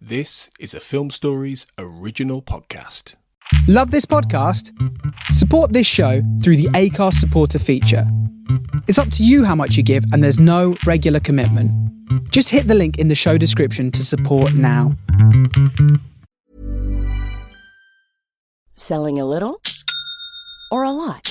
This is a Film Stories original podcast. Love this podcast? Support this show through the Acast supporter feature. It's up to you how much you give, and there's no regular commitment. Just hit the link in the show description to support now. Selling a little or a lot?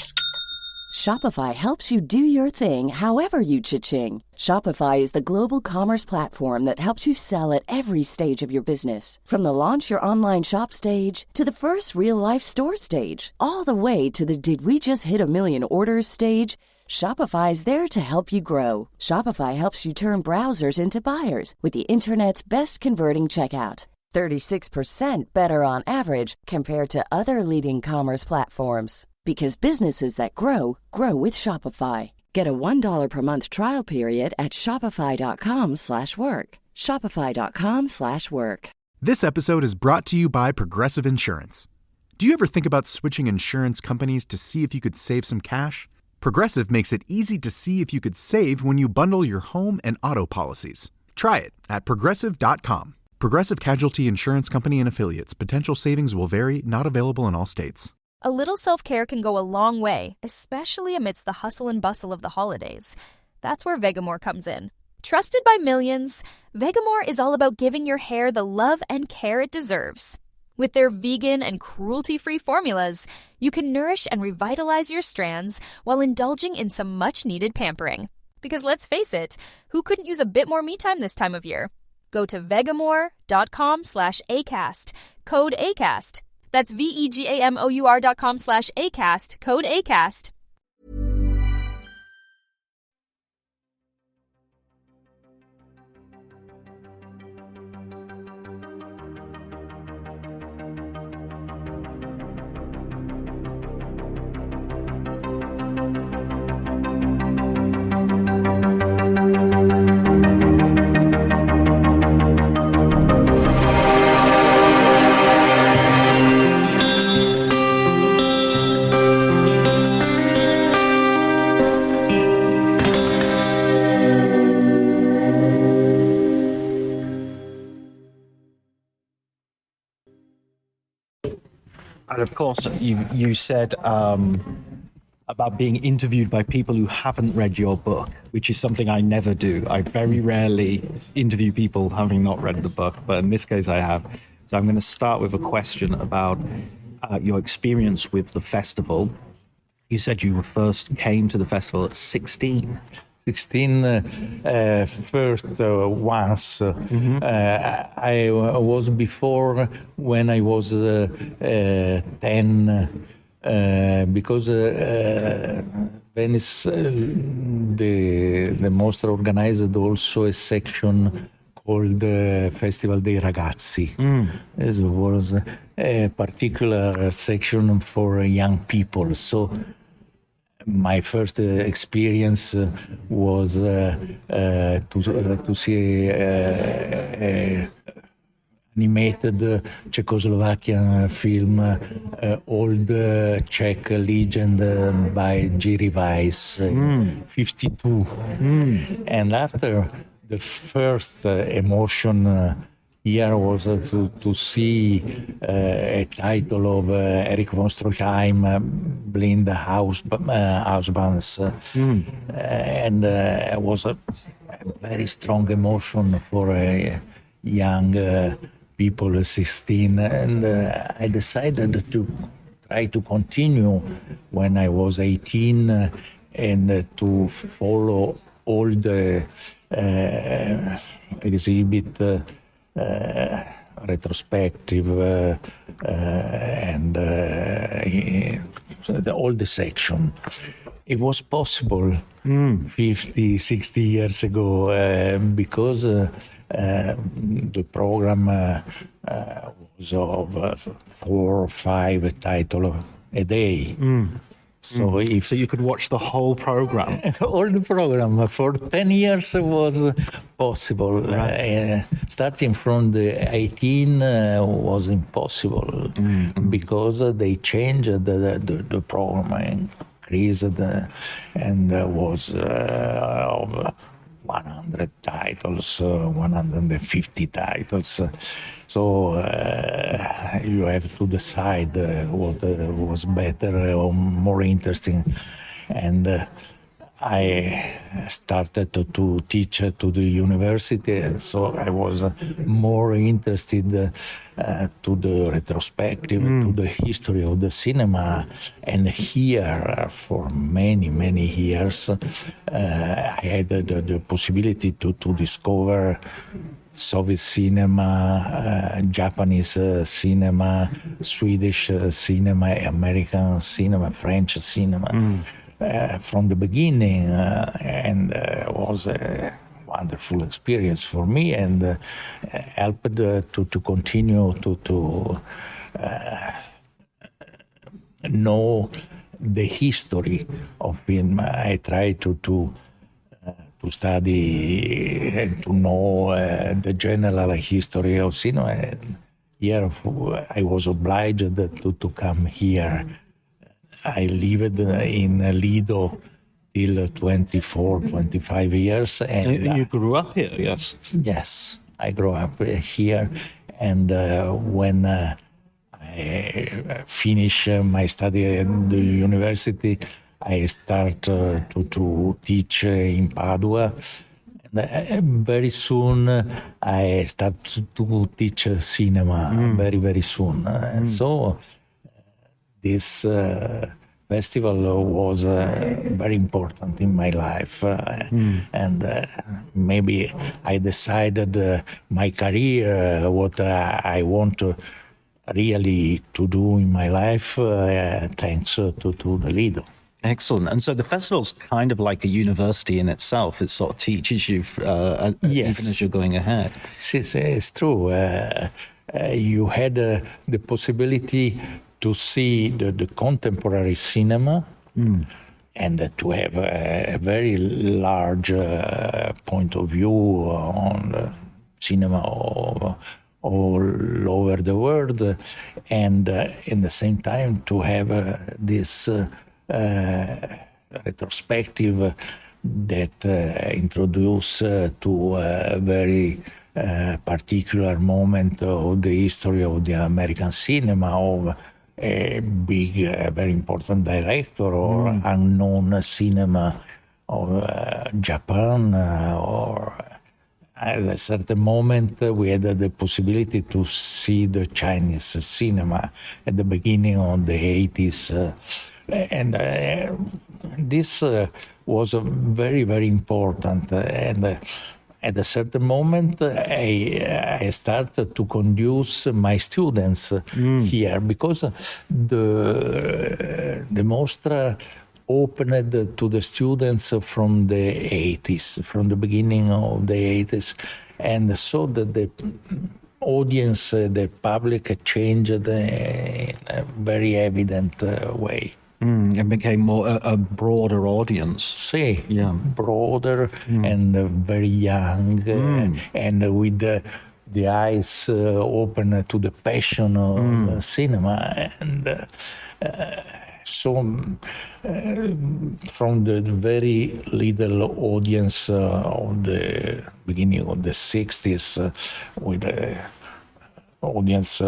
Shopify helps you do your thing however you cha-ching. Shopify is the global commerce platform that helps you sell at every stage of your business. From the launch your online shop stage to the first real-life store stage, all the way to the did we just hit a million orders stage. Shopify is there to help you grow. Shopify helps you turn browsers into buyers with the internet's best converting checkout. 36% better on average compared to other leading commerce platforms. Because businesses that grow, grow with Shopify. Get a $1 per month trial period at shopify.com/work. Shopify.com/work. This episode is brought to you by Progressive Insurance. Do you ever think about switching insurance companies to see if you could save some cash? Progressive makes it easy to see if you could save when you bundle your home and auto policies. Try it at Progressive.com. Progressive Casualty Insurance Company and Affiliates. Potential savings will vary, not available in all states. A little self-care can go a long way, especially amidst the hustle and bustle of the holidays. That's where Vegamore comes in. Trusted by millions, Vegamore is all about giving your hair the love and care it deserves. With their vegan and cruelty-free formulas, you can nourish and revitalize your strands while indulging in some much-needed pampering. Because let's face it, who couldn't use a bit more me time this time of year? Go to vegamore.com/ACAST, code ACAST. That's vegamor.com/ACAST, code ACAST. And of course, you said about being interviewed by people who haven't read your book, which is something I never do. I very rarely interview people having not read the book, but in this case I have. So I'm going to start with a question about your experience with the festival. You said you first came to the festival at 16. 16 first once. I was before when I was 10 because Venice, the mostra organized also a section called Festival dei Ragazzi. This was a particular section for young people. So my first experience was to see animated Czechoslovakian film, Old Czech Legend by Jerry Weiss, 52. And after the first emotion here was to see a title of Erich von Stroheim, Blind Housebands. And it was a very strong emotion for young people, 16. And I decided to try to continue when I was 18 and to follow all the exhibit retrospective and all the section. It was possible 50, 60 years ago because the program was of 4 or 5 titles a day. So you could watch the whole program. All the program for 10 years was possible. Right. Starting from the 18 was impossible because they changed the program and increased and was 100 titles, 150 titles. So you have to decide what was better or more interesting. And I started to teach to the university, and so I was more interested to the retrospective, to the history of the cinema. And here, for many, many years, I had the possibility to discover Soviet cinema, Japanese cinema, Swedish cinema, American cinema, French cinema. From the beginning, and was a wonderful experience for me, and helped to continue to know the history of film. I try to study and to know the general history of cinema. And here I was obliged to come here. I lived in Lido till 24, 25 years. And you grew up here, yes? Yes, I grew up here. And when I finished my study at the university, I started to teach in Padua. And very soon I started to teach cinema, very, very soon. And so this festival was very important in my life, and maybe I decided my career, what I want really to do in my life, thanks to the Lido. Excellent. And so the festival's kind of like a university in itself. It sort of teaches you Yes. even as you're going ahead. It's true. You had the possibility to see the contemporary cinema and to have a very large point of view on cinema all over the world, and in the same time to have this retrospective that introduce to a very particular moment of the history of the American cinema, of a big, very important director, or unknown cinema of Japan, or at a certain moment we had the possibility to see the Chinese cinema at the beginning of the 80s. And this was very, very important. And at a certain moment, I started to conduce my students here, because the mostra opened to the students from the 80s, from the beginning of the 80s. And so the audience, the public changed in a very evident way. It became more a broader audience. Broader and very young, and with the eyes open to the passion of cinema. And so from the very little audience of the beginning of the 60s, with the audience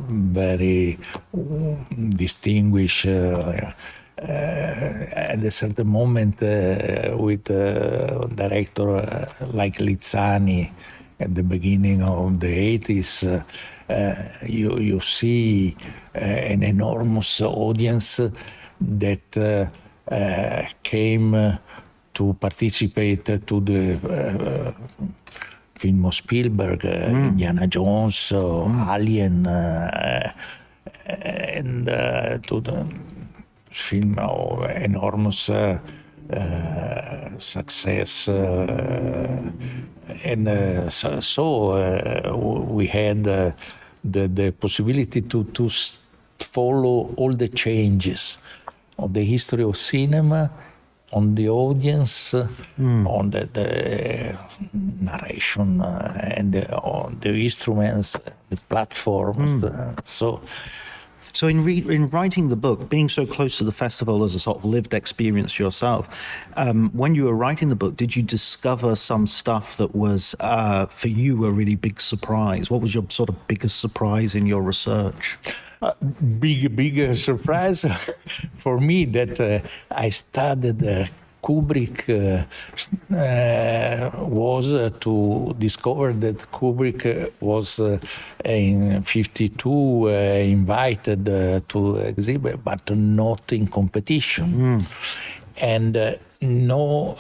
very distinguished, at a certain moment with a director like Lizzani at the beginning of the 80s, you see an enormous audience that came to participate to the film of Spielberg, Indiana Jones, Alien, and to the film of enormous success. And so we had the possibility to follow all the changes of the history of cinema, on the audience, on the narration, and on the instruments, the platforms. So in writing the book, being so close to the festival as a sort of lived experience yourself, when you were writing the book, did you discover some stuff that was, for you, a really big surprise? What was your sort of biggest surprise in your research? Big surprise for me that I studied Kubrick was to discover that Kubrick was in 52 invited to exhibit, but not in competition. And no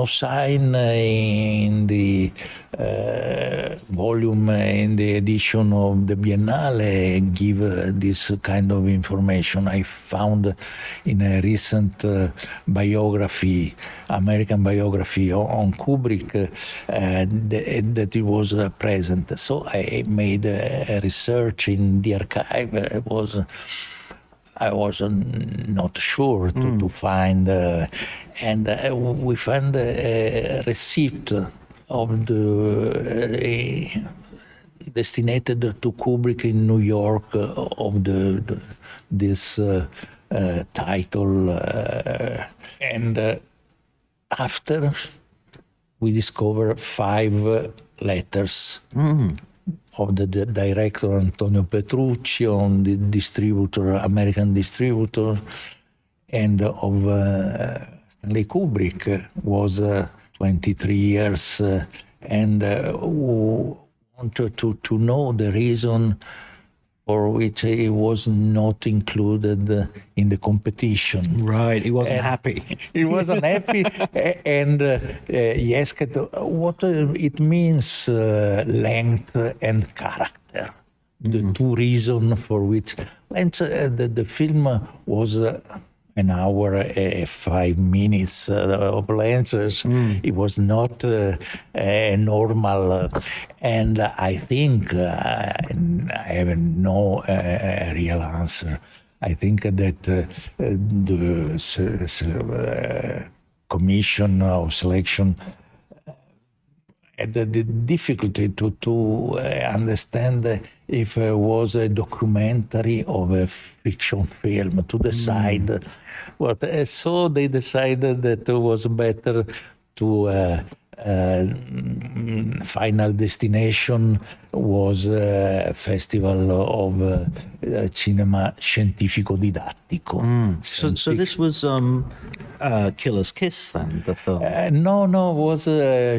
sign in the volume, in the edition of the Biennale give this kind of information. I found in a recent biography, American biography on Kubrick, that it was present. So I made a research in the archive. I was not sure to find, and we found a receipt of the destined to Kubrick in New York of this title, and after we discovered 5 letters. Of the director Antonio Petrucci, on the distributor, American distributor, and of Stanley Kubrick, was 23 years, and wanted to know the reason for which he was not included in the competition. Right, he wasn't happy. He wasn't happy, and he asked what it means, length and character. The 2 reasons for which. And the film was an hour, 5 minutes of lenses. It was not normal. And I think I have no real answer. I think that the commission of selection had the difficulty to understand if it was a documentary or a fiction film, to decide what. So they decided that it was better to final destination was a festival of cinema scientifico-didattico. So this was Killer's Kiss then, the film? No, was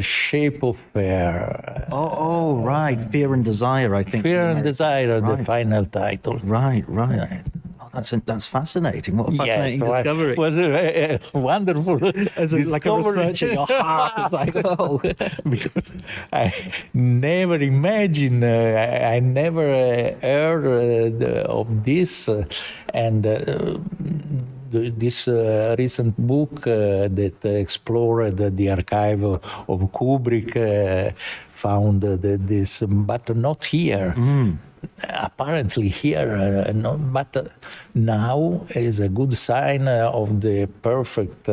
Shape of Fear. Oh, right. Fear and Desire, I think. Fear and Desire, the final title. Right. Oh, that's fascinating. What a fascinating discovery. It was a wonderful like a research in your heart. It's like, oh. Because I never imagined, I never heard of this, and this recent book that explored the archive of Kubrick found this, but not here. Apparently here, but now is a good sign of the perfect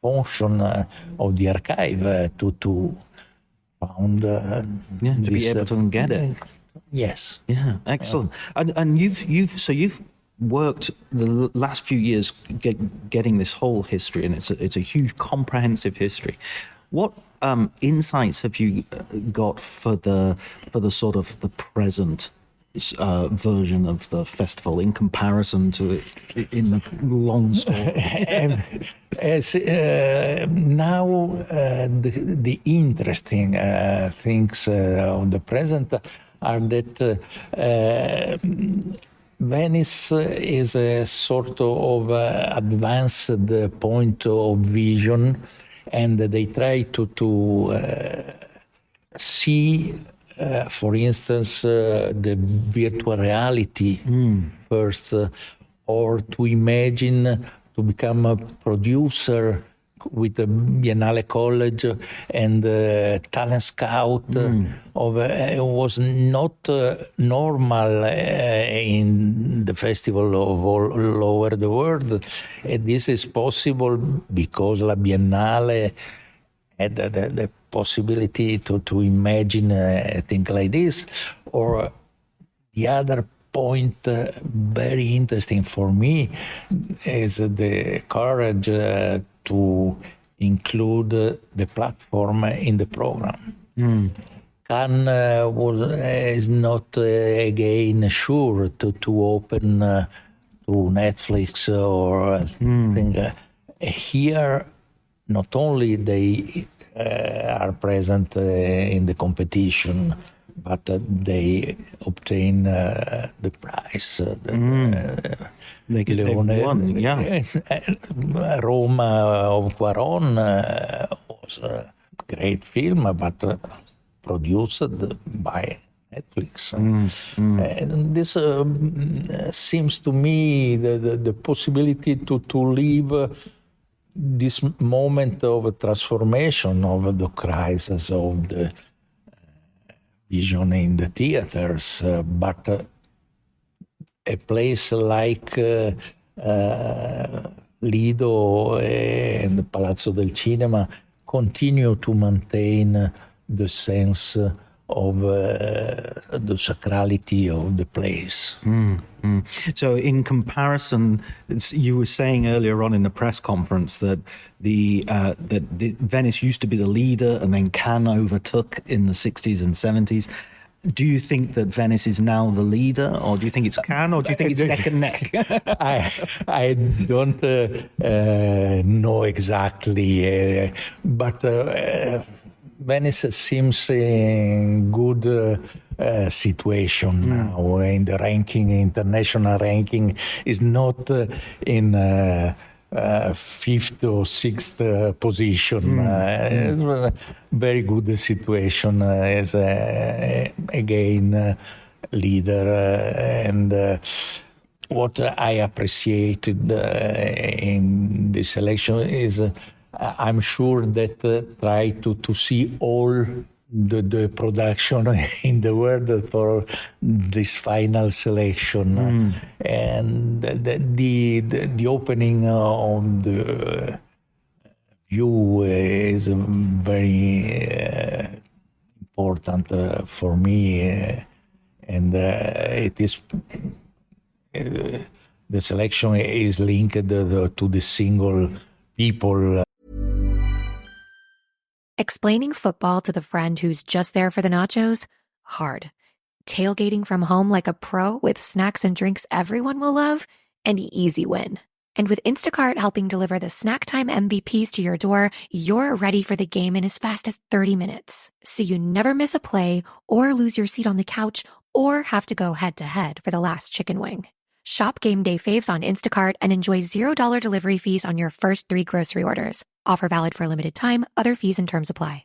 function of the archive to found to be able to get it. Yes. Yeah, excellent. And you've worked the last few years getting this whole history, and it's a huge comprehensive history. What insights have you got for the sort of the present version of the festival in comparison to it in the long story? As now the interesting things of the present are that Venice is a sort of advanced point of vision, and they try to see, for instance, the virtual reality first, or to imagine to become a producer with the Biennale College and talent scout. It was not normal in the festival of all over the world. And this is possible because La Biennale had the possibility to imagine a thing like this, or the other point very interesting for me is the courage to include the platform in the program. Cannes is not again sure to open to Netflix or thing. Here, not only they are present in the competition, but they obtain the prize. They won, yeah. Roma of Quaron was a great film, but produced by Netflix. And this seems to me the possibility to live this moment of transformation of the crisis of the vision in the theaters, but a place like Lido and Palazzo del Cinema continue to maintain the sense of the sacrality of the place. So in comparison, you were saying earlier on in the press conference that that Venice used to be the leader and then Cannes overtook in the 60s and 70s. Do you think that Venice is now the leader, or do you think it's Cannes, or do you think it's neck and neck? I don't know exactly, but Venice seems in good situation now in the ranking, international ranking is not in fifth or sixth position. It's a very good situation as again leader, and what I appreciated in this election is I'm sure that try to see all the production in the world for this final selection, and the opening of the view is very important for me, and it is the selection is linked to the single people. Explaining football to the friend who's just there for the nachos? Hard. Tailgating from home like a pro with snacks and drinks everyone will love? An easy win. And with Instacart helping deliver the snack time MVPs to your door, you're ready for the game in as fast as 30 minutes. So you never miss a play or lose your seat on the couch or have to go head to head for the last chicken wing. Shop Game Day Faves on Instacart and enjoy $0 delivery fees on your first 3 grocery orders. Offer valid for a limited time. Other fees and terms apply.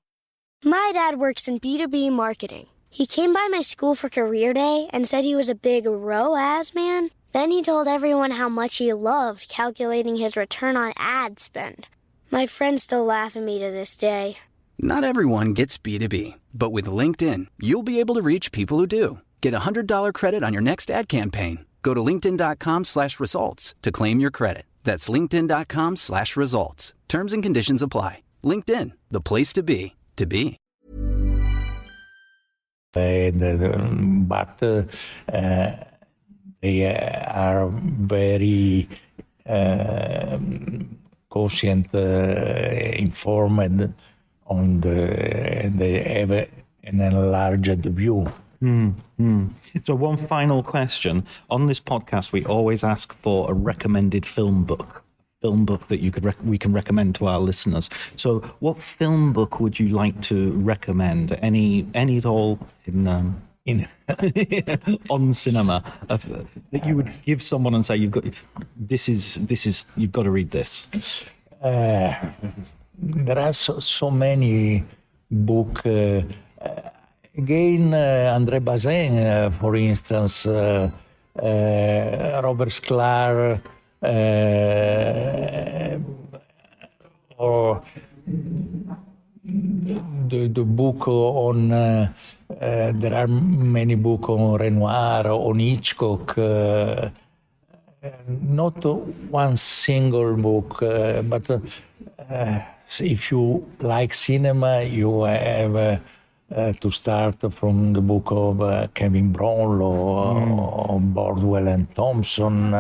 My dad works in B2B marketing. He came by my school for career day and said he was a big ROAS man. Then he told everyone how much he loved calculating his return on ad spend. My friends still laugh at me to this day. Not everyone gets B2B, but with LinkedIn, you'll be able to reach people who do. Get a $100 credit on your next ad campaign. Go to linkedin.com/results to claim your credit. That's linkedin.com/results. Terms and conditions apply. LinkedIn, the place to be, to be. But they are very conscient, informed on they have an enlarged view. So one final question. On this podcast, we always ask for a recommended film book that we can recommend to our listeners. So what film book would you like to recommend? Any at all in on cinema that you would give someone and say you've got you've got to read this? There are so many books. Again, André Bazin, for instance, Robert Sklar, or the book on, there are many books on Renoir, on Hitchcock, not one single book, but if you like cinema, you have to start from the book of Kevin Brownlow or Bordwell and Thompson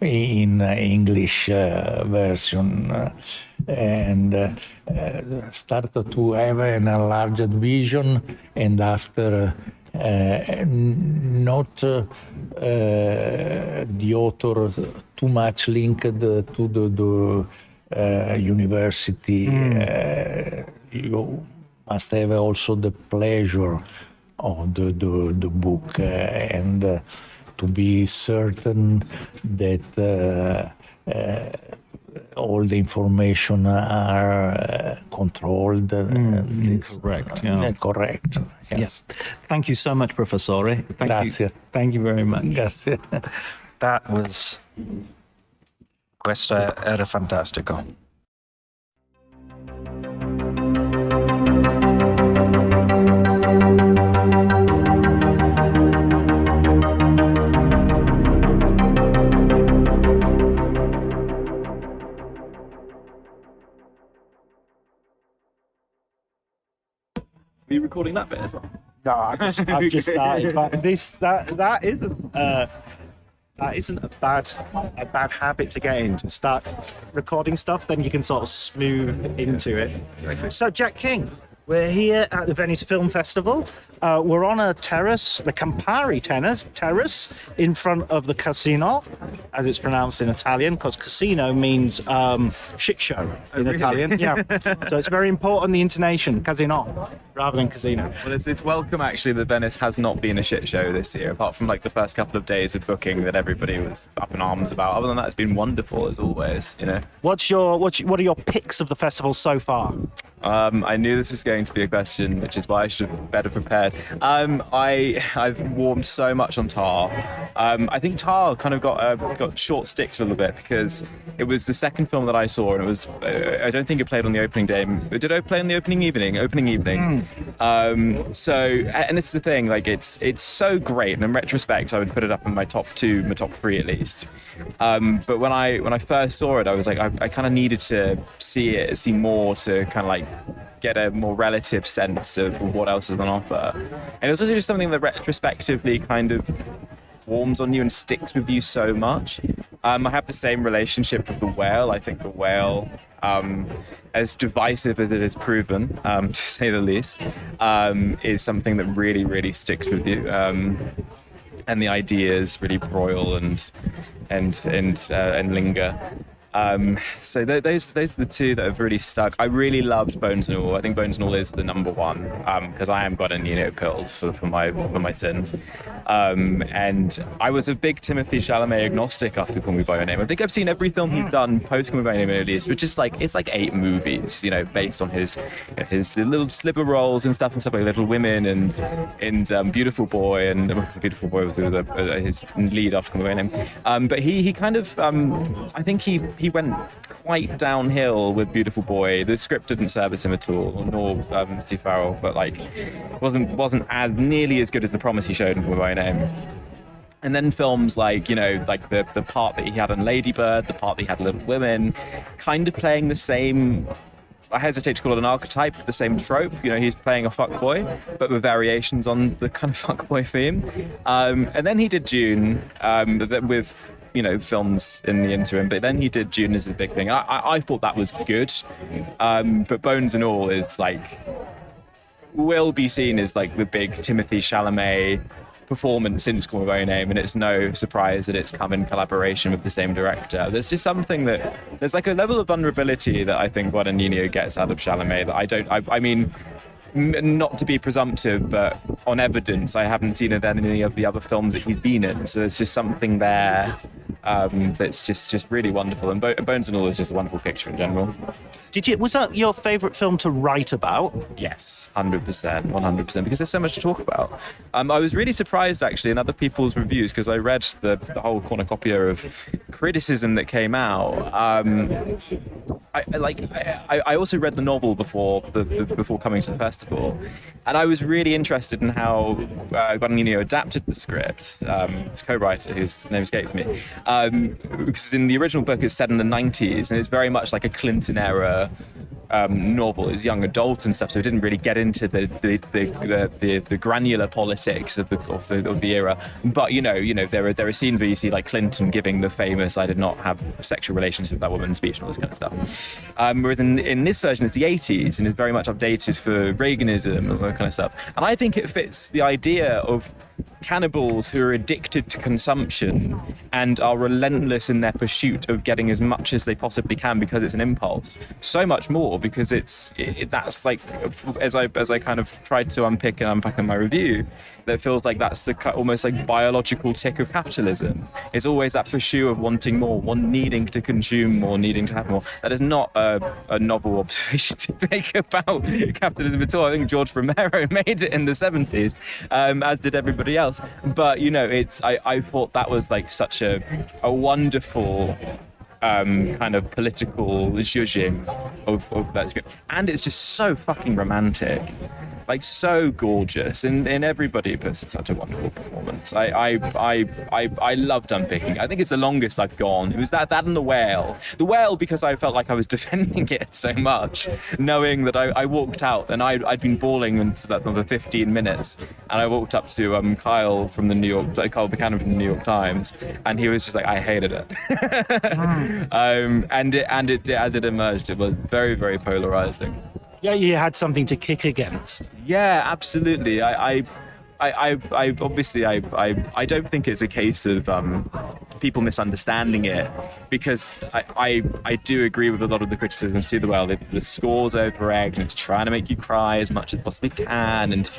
in English version, and started to have an enlarged vision, and after not the author too much linked to the university, you must have also the pleasure of the book and to be certain that all the information are controlled. Correct. Yeah. Correct. Yes. Thank you so much, Professore. Grazie. Thank you very much. Grazie. That was... Questo era fantastico. Are you recording that bit as well? No, I've just started. But that isn't a bad habit to get into. Start recording stuff, then you can sort of smooth into it. So, Jack King, we're here at the Venice Film Festival. We're on a terrace, the Campari terrace, in front of the casino, as it's pronounced in Italian, because casino means shit show in Italian. Yeah. So it's very important, the intonation, casino, rather than casino. Well, it's welcome, actually, that Venice has not been a shit show this year, apart from like the first couple of days of booking that everybody was up in arms about. Other than that, it's been wonderful as always, you know. What are your picks of the festival so far? I knew this was going to be a question, which is why I should have better prepared. I've warmed so much on Tar. I think Tar kind of got short sticked a little bit because it was the second film that I saw, and it was I don't think it played on the opening day. Did it play on the opening evening? So, and it's the thing, like it's so great, and in retrospect, I would put it up in my top 2, my top 3 at least. But when I first saw it, I was like, I kind of needed to see more to kind of like get a more relative sense of what else is on offer. And it was also just something that retrospectively kind of warms on you and sticks with you so much. I have the same relationship with The Whale. I think The Whale, as divisive as it is proven, to say the least, is something that really, really sticks with you. And the ideas really broil and linger. So those are the two that have really stuck. I really loved Bones and All. I think Bones and All is the number one because I am Guadagnino pilled for my sins. And I was a big Timothée Chalamet agnostic after Call Me by Your Name. I think I've seen every film he's done post Call Me by Your Name at least, which is like it's like 8 movies, you know, based on his little sliver roles and stuff like Little Women and Beautiful Boy, and Beautiful Boy was his lead after Call Me by Your Name. But he kind of I think he went quite downhill with Beautiful Boy. The script didn't service him at all, nor Steve Farrell, but like wasn't as nearly as good as the promise he showed in Call Me by Your Name. And then films like, you know, like the part that he had in Lady Bird, the part that he had in Little Women, kind of playing the same, I hesitate to call it an archetype, the same trope. You know, he's playing a fuckboy, but with variations on the kind of fuckboy theme. And then he did Dune with, you know, films in the interim, but then he did Dune as a big thing. I thought that was good, but Bones and All is like, will be seen as like the big Timothée Chalamet performance since Call Me by Your Name, and it's no surprise that it's come in collaboration with the same director. There's just something that, there's like a level of vulnerability that I think Guadagnino gets out of Chalamet that I mean, not to be presumptive, but on evidence, I haven't seen it in any of the other films that he's been in. So there's just something there that's just really wonderful. And Bones and All is just a wonderful picture in general. Was that your favourite film to write about? Yes, 100%, because there's so much to talk about. I was really surprised actually in other people's reviews, because I read the whole cornucopia of criticism that came out. I also read the novel before coming to the festival, and I was really interested in how Guadagnino adapted the script. His co-writer, whose name escapes me, because in the original book it's set in the 90s, and it's very much like a Clinton era novel, is young adult and stuff, so it didn't really get into the granular politics of the era. But there are scenes where you see like Clinton giving the famous "I did not have sexual relations with that woman" speech and all this kind of stuff. Whereas in this version it's the 80s and is very much updated for Reaganism and all that kind of stuff. And I think it fits the idea of cannibals who are addicted to consumption and are relentless in their pursuit of getting as much as they possibly can because it's an impulse. So much more because that's like, as I kind of tried to unpick and unpack in my review, that feels like that's the almost like biological tick of capitalism. It's always that pursuit of wanting more, needing to consume more, needing to have more. That is not a novel observation to make about capitalism at all. I think George Romero made it in the 70s, as did everybody else. But I thought that was like such a wonderful kind of political zhuzhing of that script, and it's just so fucking romantic, like so gorgeous, and everybody puts in such a wonderful performance. I loved unpicking. I think it's the longest I've gone. It was that and the whale because I felt like I was defending it so much, knowing that I walked out and I'd been bawling into that for 15 minutes, and I walked up to Kyle Buchanan from the New York Times, and he was just like, I hated it. And it as it emerged, it was very, very polarizing. Yeah, you had something to kick against. Yeah, absolutely. I obviously don't think it's a case of people misunderstanding it, because I do agree with a lot of the criticisms to the well. The score's over-egged and it's trying to make you cry as much as it possibly can, and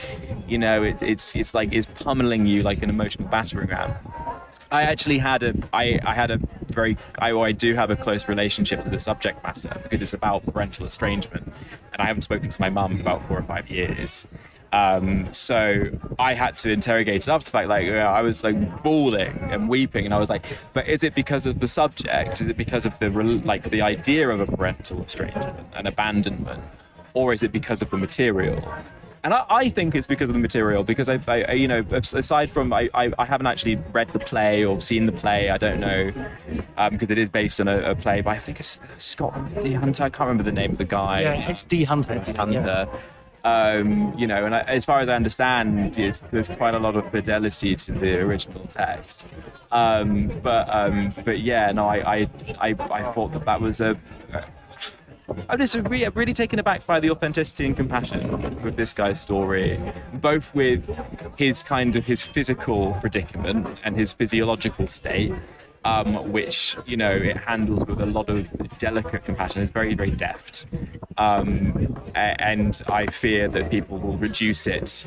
it's like it's pummeling you like an emotional battering ram. I actually I do have a close relationship to the subject matter because it's about parental estrangement, and I haven't spoken to my mum in about 4 or 5 years. So I had to interrogate it after the fact. I was like bawling and weeping, and I was like, but is it because of the subject? Is it because of the idea of a parental estrangement and abandonment, or is it because of the material? And I think it's because of the material, because aside from, I haven't actually read the play or seen the play, I don't know, because it is based on a play by, I think it's Scott D. Hunter, I can't remember the name of the guy. Yeah, it's D. Hunter. Yeah. And as far as I understand, there's quite a lot of fidelity to the original text. But yeah, no, I thought that was I'm just really taken aback by the authenticity and compassion with this guy's story, both with his physical predicament and his physiological state, which it handles with a lot of delicate compassion. It's very, very deft, and I fear that people will reduce it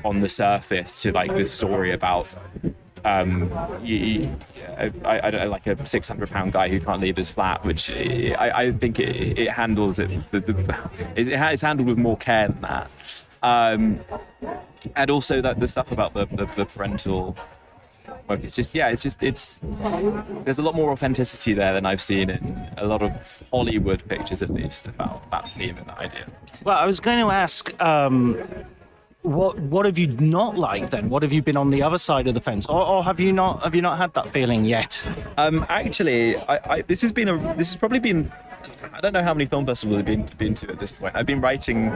on the surface to like this story about I don't know, like a 600-pound guy who can't leave his flat, which I think it handles it. It's handled with more care than that, and also that the stuff about the parental work. It's there's a lot more authenticity there than I've seen in a lot of Hollywood pictures, at least, about that theme and that idea. Well, I was going to ask, what have you not liked then? What have you been on the other side of the fence, or have you not had that feeling yet? Actually, this has probably been, I don't know how many film festivals I've been to at this point. I've been writing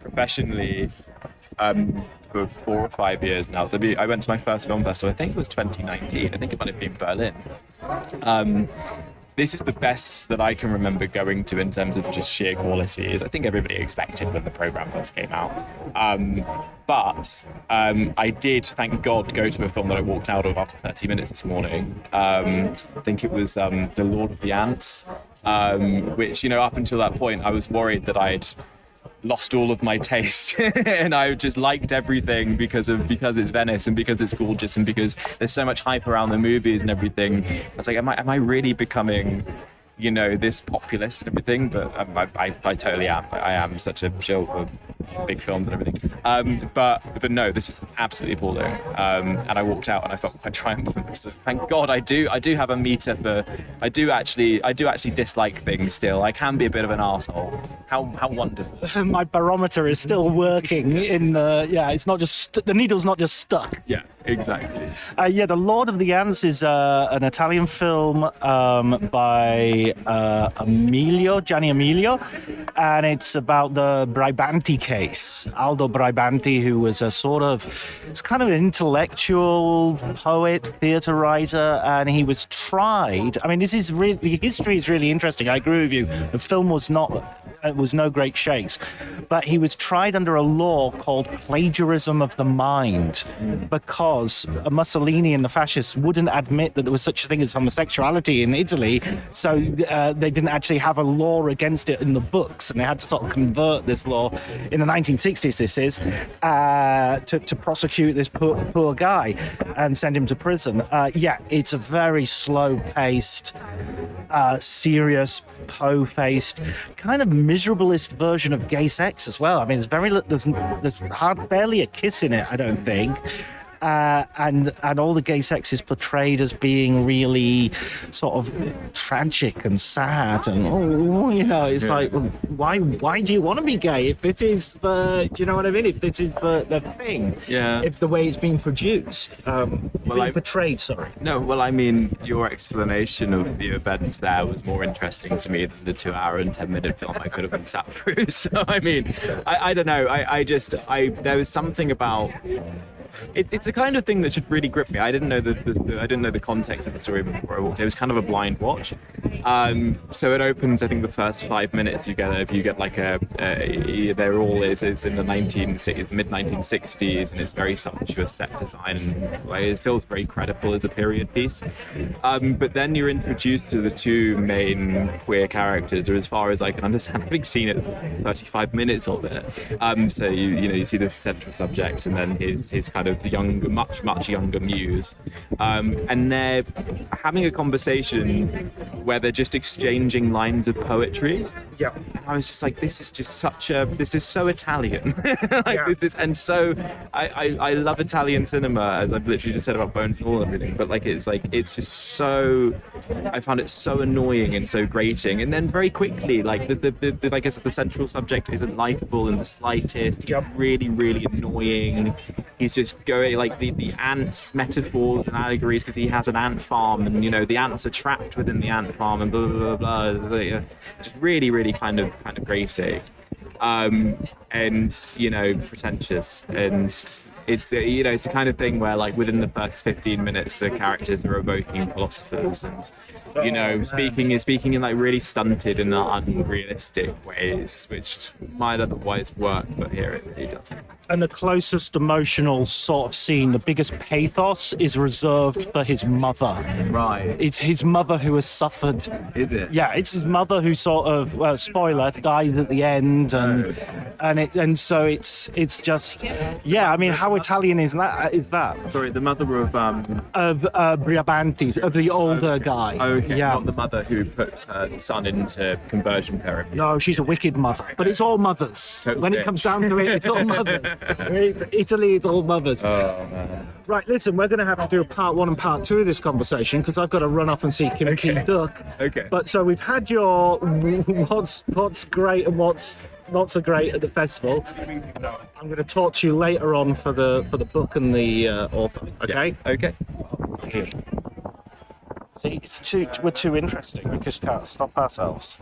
professionally for 4 or 5 years now. So I went to my first film festival, I think it was 2019. I think it might have been Berlin. This is the best that I can remember going to in terms of just sheer quality, as I think everybody expected when the program first came out. But I did, thank God, go to a film that I walked out of after 30 minutes this morning. I think it was The Lord of the Ants, which, up until that point, I was worried that I'd lost all of my taste and I just liked everything because it's Venice and because it's gorgeous and because there's so much hype around the movies and everything. I was like, am I really becoming this populist and everything? But I totally am. I am such a shill for big films and everything. But no, this was absolutely appalling. And I walked out and I felt quite triumphant. So thank God I do have a meter for. I do actually dislike things still. I can be a bit of an arsehole. How wonderful. My barometer is still working in the, it's not just, the needle's not just stuck. Yeah, exactly. The Lord of the Ants is an Italian film by Gianni Emilio, and it's about the Bribanti case. Aldo Bribanti, who was it's kind of an intellectual poet, theatre writer, and he was tried. I mean, the history is really interesting. I agree with you. The film was no great shakes, but he was tried under a law called plagiarism of the mind, because Mussolini and the fascists wouldn't admit that there was such a thing as homosexuality in Italy, so they didn't actually have a law against it in the books, and they had to sort of convert this law in the 1960s, this is, to prosecute this poor guy and send him to prison. It's a very slow-paced, serious, Poe-faced, kind of miserablest version of gay sex as well. I mean, there's barely a kiss in it, I don't think. And all the gay sex is portrayed as being really sort of tragic and sad, and it's like, why do you want to be gay if this is do you know what I mean? If this is the thing, if the way it's being produced, portrayed. Sorry. No, well, I mean, your explanation of the events there was more interesting to me than the 2-hour and 10-minute film I could have sat through. So I mean, I don't know. There was something about. It's the kind of thing that should really grip me. I didn't know the context of the story before I walked. It was kind of a blind watch. So it opens. I think the first 5 minutes you get like they're all it's in the mid 1960s, and it's very sumptuous set design, and it feels very credible as a period piece. But then you're introduced to the two main queer characters, or as far as I can understand, having seen it 35 minutes of it. So you see the central subject, and then his kind of much younger muse, and they're having a conversation where they're just exchanging lines of poetry. Yeah. And I was just like, this is so Italian. This is, and so I love Italian cinema, as I've literally just said about Bones and all and everything, but it's just so, I found it so annoying and so grating. And then very quickly, like I guess the central subject isn't likable in the slightest. He's really, really annoying. He's just going like the ants metaphors and allegories, because he has an ant farm, and the ants are trapped within the ant farm, and blah blah blah blah. Just really, really kind of grating, and pretentious, and it's it's the kind of thing where, like, within the first 15 minutes the characters are evoking philosophers, and speaking in like really stunted and unrealistic ways, which might otherwise work, but here it really doesn't. And the closest emotional sort of scene, the biggest pathos, is reserved for his mother. Right. It's his mother who has suffered. Is it? Yeah, it's his mother who sort of, spoiler, dies at the end, and so it's just, I mean, how Italian is that? Sorry, the mother of Briabanti, of the older guy. Okay, yeah. Not the mother who puts her son into conversion therapy. No, she's a wicked mother. But it's all mothers. Totally. When it comes down to it, it's all mothers. Italy is all mothers. Oh, man. Right, listen, we're going to have to do a part 1 and part 2 of this conversation, because I've got to run off and see Kimchi Duck. Okay. But so we've had your what's great and what's not so great at the festival. I'm going to talk to you later on for the book and the author. Okay. Yeah. Okay. Here. See, we're too interesting. We just can't stop ourselves.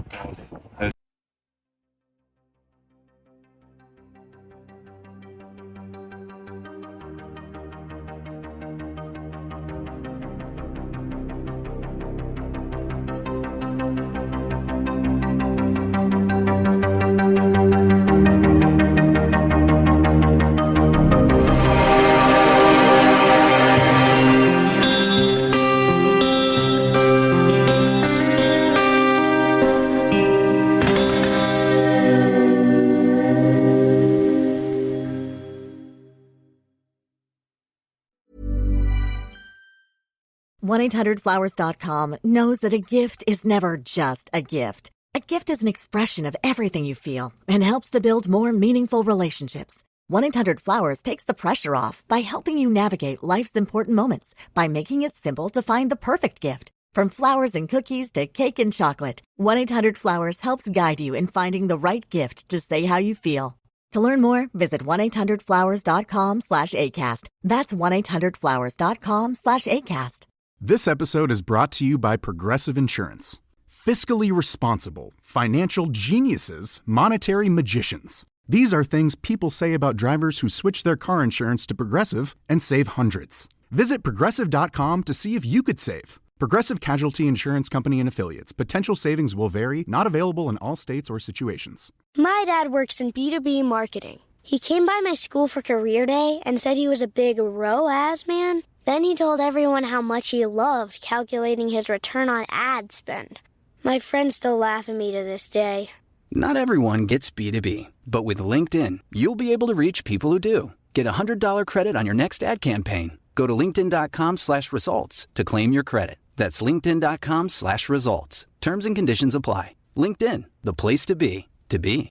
$1-800-Flowers.com knows that a gift is never just a gift. A gift is an expression of everything you feel and helps to build more meaningful relationships. 1-800-Flowers takes the pressure off by helping you navigate life's important moments by making it simple to find the perfect gift. From flowers and cookies to cake and chocolate, 1-800-Flowers helps guide you in finding the right gift to say how you feel. To learn more, visit 1-800-Flowers.com/ACAST. That's 1-800-Flowers.com/ACAST. This episode is brought to you by Progressive Insurance. Fiscally responsible, financial geniuses, monetary magicians. These are things people say about drivers who switch their car insurance to Progressive and save hundreds. Visit Progressive.com to see if you could save. Progressive Casualty Insurance Company and Affiliates. Potential savings will vary, not available in all states or situations. My dad works in B2B marketing. He came by my school for career day and said he was a big ROAS man. Then he told everyone how much he loved calculating his return on ad spend. My friends still laugh at me to this day. Not everyone gets B2B, but with LinkedIn, you'll be able to reach people who do. Get a $100 credit on your next ad campaign. Go to linkedin.com/results to claim your credit. That's linkedin.com/results. Terms and conditions apply. LinkedIn, the place to be, to be.